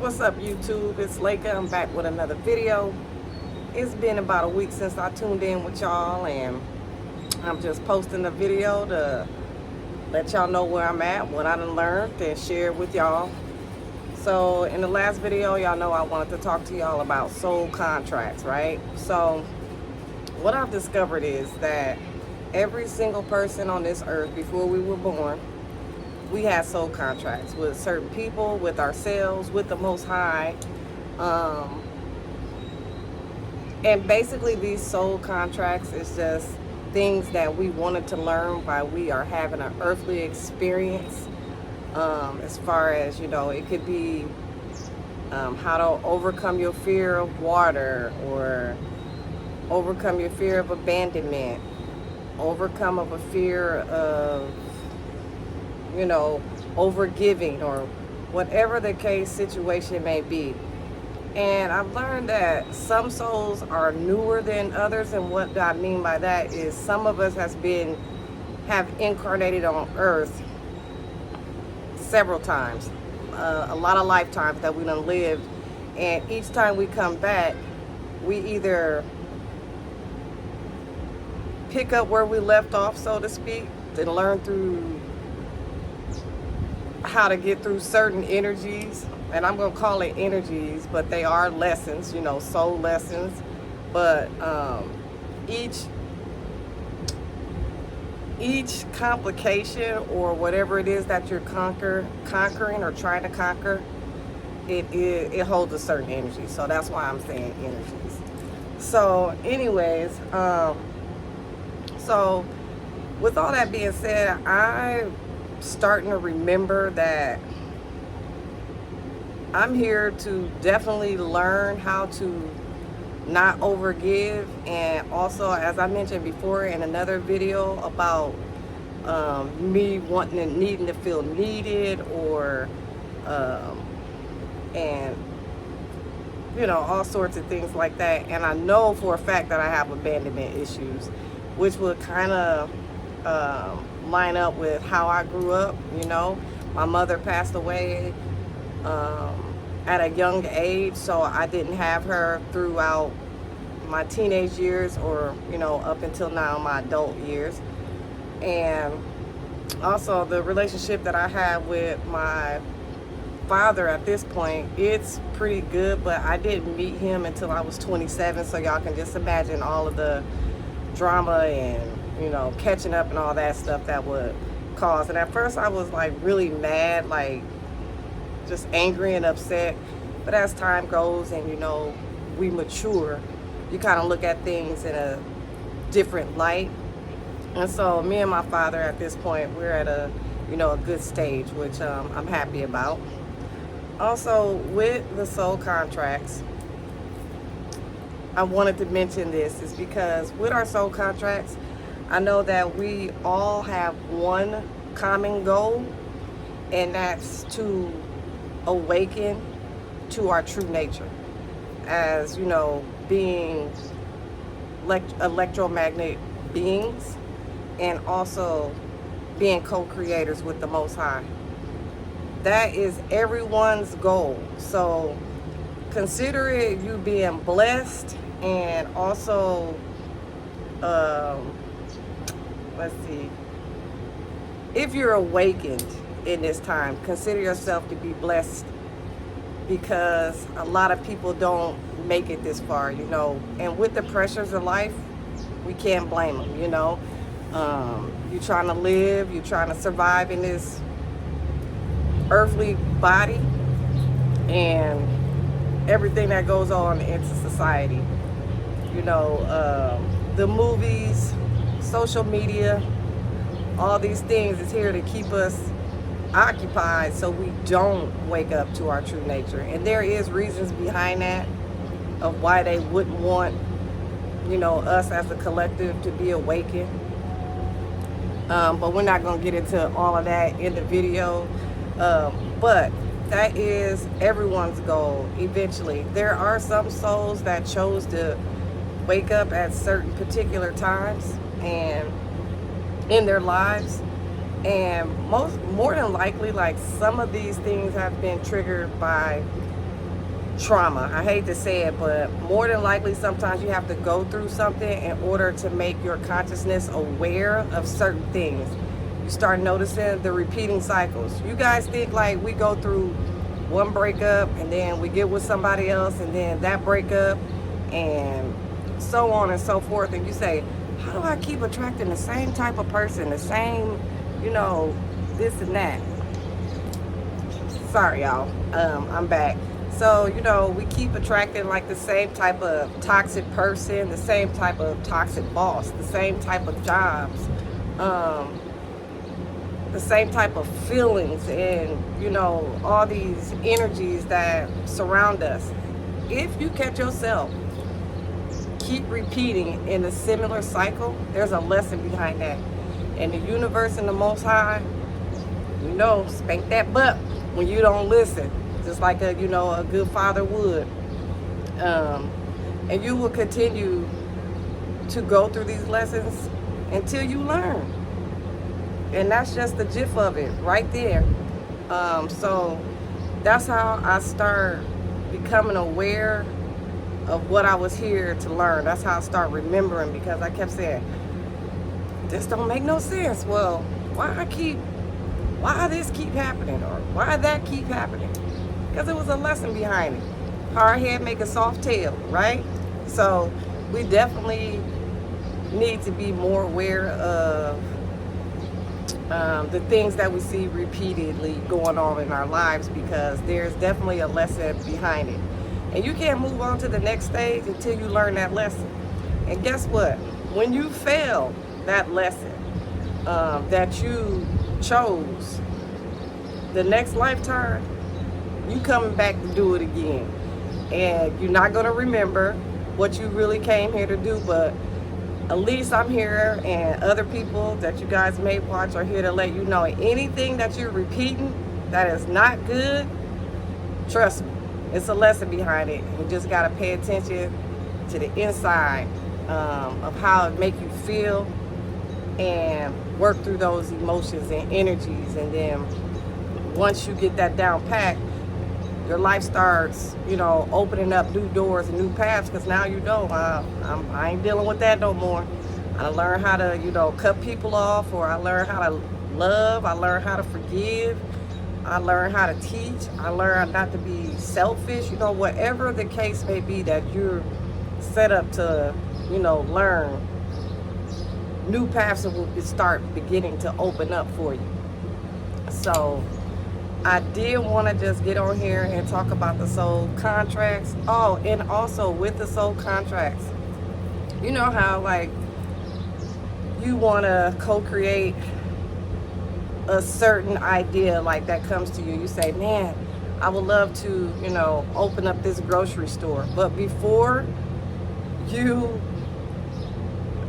What's up, YouTube? It's Laika. I'm back with another video. It's been about a week since I tuned in with y'all, and I'm just posting a video to let y'all know where I'm at, what I done learned, and share it with y'all. So in the last video, y'all know I wanted to talk to y'all about soul contracts, right? So what I've discovered is that every single person on this earth before we were born, we had soul contracts with certain people, with ourselves, with the Most High. And basically these soul contracts is just things that we wanted to learn while we are having an earthly experience. As far as, it could be how to overcome your fear of water, or overcome your fear of abandonment, overcome of a fear of, overgiving, or whatever the case situation may be. And I've learned that some souls are newer than others, and what I mean by that is some of us have incarnated on earth several times, a lot of lifetimes that we done lived, and each time we come back, we either pick up where we left off, so to speak, and learn through how to get through certain energies. And I'm going to call it energies, but they are lessons, soul lessons. But each complication or whatever it is that you're conquering or trying to conquer, it holds a certain energy. So that's why I'm saying energies. So anyways, so with all that being said, I'm starting to remember that I'm here to definitely learn how to not overgive. And also, as I mentioned before in another video about me wanting and needing to feel needed, or and all sorts of things like that. And I know for a fact that I have abandonment issues, which would kind of line up with how I grew up. My mother passed away at a young age, so I didn't have her throughout my teenage years, or up until now, my adult years. And also the relationship that I have with my father at this point, it's pretty good, but I didn't meet him until I was 27, so y'all can just imagine all of the drama and catching up and all that stuff that would cause. And at first I was like really mad, like just angry and upset. But as time goes and we mature, you kind of look at things in a different light. And so me and my father at this point, we're at a a good stage, which I'm happy about. Also, with the soul contracts, I wanted to mention this is because with our soul contracts, I know that we all have one common goal, and that's to awaken to our true nature as being electromagnetic beings, and also being co-creators with the Most High. That is everyone's goal. So consider it you being blessed, and also let's see, if you're awakened in this time, consider yourself to be blessed, because a lot of people don't make it this far, and with the pressures of life, we can't blame them. You're trying to live, you're trying to survive in this earthly body, and everything that goes on into society, the movies, social media, all these things is here to keep us occupied so we don't wake up to our true nature. And there is reasons behind that of why they wouldn't want us as a collective to be awakened, but we're not going to get into all of that in the video. But that is everyone's goal eventually. There are some souls that chose to wake up at certain particular times and in their lives, and more than likely, like, some of these things have been triggered by trauma. I hate to say it, but more than likely sometimes you have to go through something in order to make your consciousness aware of certain things. You start noticing the repeating cycles. You guys think like we go through one breakup and then we get with somebody else and then that breakup and so on and so forth, and you say, how do I keep attracting the same type of person, the same, this and that? Sorry, y'all. I'm back. So, we keep attracting like the same type of toxic person, the same type of toxic boss, the same type of jobs, the same type of feelings, and, all these energies that surround us. If you catch yourself keep repeating in a similar cycle, there's a lesson behind that. And the universe and the Most High, spank that butt when you don't listen, just like a good father would. And you will continue to go through these lessons until you learn. And that's just the gist of it right there. So that's how I start becoming aware of what I was here to learn. That's how I start remembering, because I kept saying, this don't make no sense. Well, why this keep happening, or why that keep happening? Because it was a lesson behind it. Hard head make a soft tail, right? So we definitely need to be more aware of the things that we see repeatedly going on in our lives, because there's definitely a lesson behind it. And you can't move on to the next stage until you learn that lesson. And guess what? When you fail that lesson that you chose, the next lifetime, you coming back to do it again. And you're not going to remember what you really came here to do, but at least I'm here, and other people that you guys may watch are here to let you know anything that you're repeating that is not good, trust me, it's a lesson behind it. You just got to pay attention to the inside of how it make you feel, and work through those emotions and energies. And then once you get that down pat, your life starts, opening up new doors and new paths, because now I ain't dealing with that no more. I learned how to, cut people off, or I learned how to love, I learned how to forgive, I learned how to teach, I learned not to be selfish, whatever the case may be that you're set up to, learn, new paths will start beginning to open up for you. So I did want to just get on here and talk about the soul contracts. Oh, and also with the soul contracts, you know how like you want to co-create a certain idea like that comes to you. You say, man, I would love to, open up this grocery store. But before you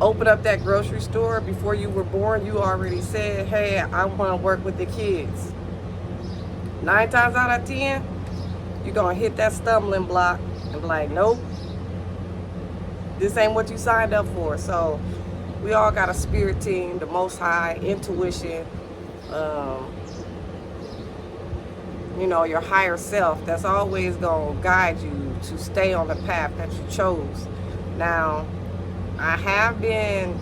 open up that grocery store, before you were born, you already said, hey, I want to work with the kids. 9 times out of 10, you're going to hit that stumbling block and be like, nope, this ain't what you signed up for. So we all got a spirit team, the Most High, intuition, your higher self that's always going to guide you to stay on the path that you chose. Now, I have been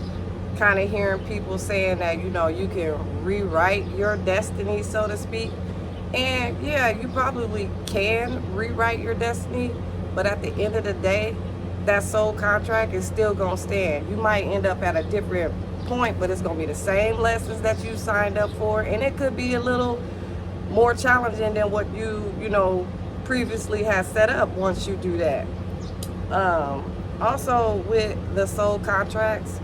kind of hearing people saying that, you can rewrite your destiny, so to speak. And yeah, you probably can rewrite your destiny, but at the end of the day, that soul contract is still going to stand. You might end up at a different point, but it's going to be the same lessons that you signed up for, and it could be a little more challenging than what you previously had set up once you do that. Also with the soul contracts,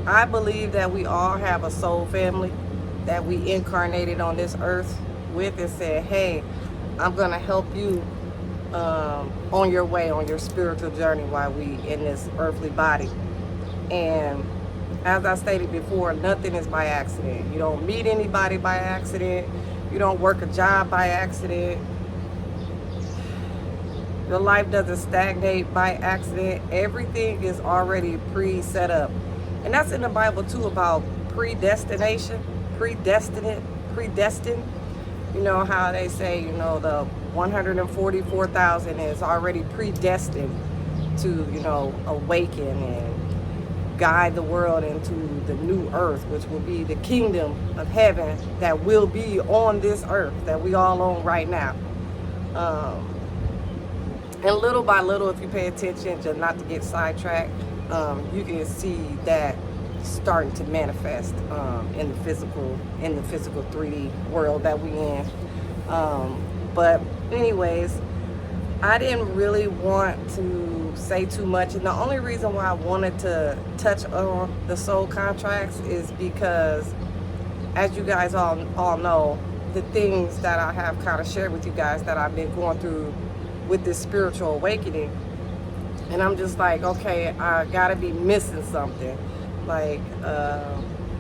I believe that we all have a soul family that we incarnated on this earth with, and said, hey, I'm going to help you on your way, on your spiritual journey while we in this earthly body. And as I stated before, nothing is by accident. You don't meet anybody by accident. You don't work a job by accident. Your life doesn't stagnate by accident. Everything is already pre-set up. And that's in the Bible too, about predestination, predestined. You know how they say, you know, the 144,000 is already predestined to, you know, awaken and guide the world into the new earth, which will be the kingdom of heaven that will be on this earth that we all own right now. And little by little, if you pay attention, just not to get sidetracked, you can see that starting to manifest in the physical 3D world that we in. But anyways, I didn't really want to say too much, and the only reason why I wanted to touch on the soul contracts is because, as you guys all know, the things that I have kind of shared with you guys that I've been going through with this spiritual awakening, and I'm just like, okay, I gotta be missing something. Like,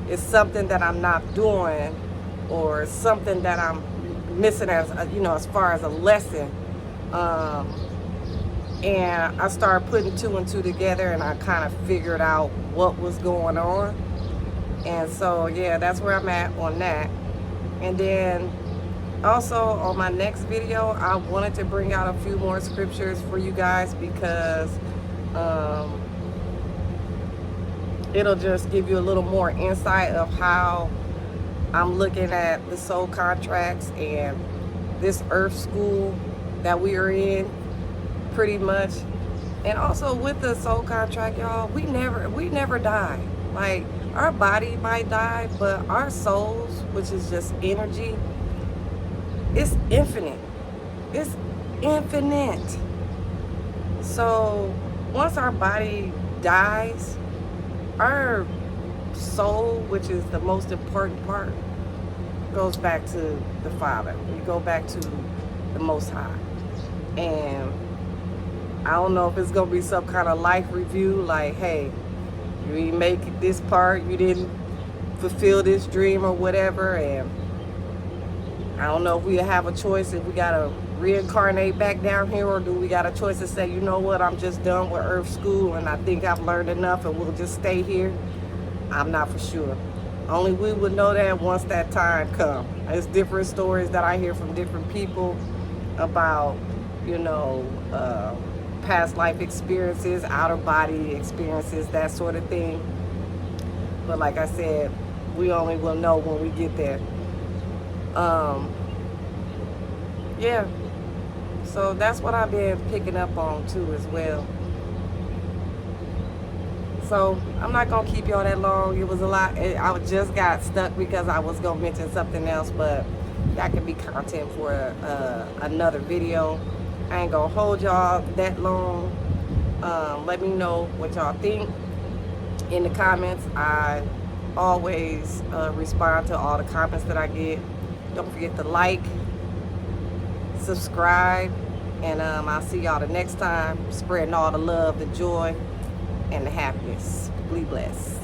it's something that I'm not doing, or something that I'm missing as, you know, as far as a lesson. And I started putting 2 and 2 together, and I kind of figured out what was going on. And so, yeah, that's where I'm at on that. And then also on my next video, I wanted to bring out a few more scriptures for you guys, because it'll just give you a little more insight of how I'm looking at the soul contracts and this earth school that we are in, pretty much. And also with the soul contract, y'all, we never die. Like, our body might die, but our souls, which is just energy, it's infinite. It's infinite. So once our body dies, our soul, which is the most important part, goes back to the Father. We go back to the Most High. And I don't know if it's gonna be some kind of life review, like, hey, you didn't make this part, you didn't fulfill this dream or whatever, and I don't know if we have a choice, if we gotta reincarnate back down here, or do we got a choice to say, you know what, I'm just done with Earth School and I think I've learned enough and we'll just stay here. I'm not for sure. Only we would know that once that time comes. There's different stories that I hear from different people about, you know, past life experiences, outer body experiences, that sort of thing. But like I said, we only will know when we get there. Yeah, so that's what I've been picking up on too as well. So I'm not gonna keep y'all that long. It was a lot. I just got stuck because I was gonna mention something else, but that could be content for another video. I ain't gonna hold y'all that long. Let me know what y'all think in the comments. I always respond to all the comments that I get. Don't forget to like, subscribe, and I'll see y'all the next time, spreading all the love, the joy, and the happiness. Be blessed.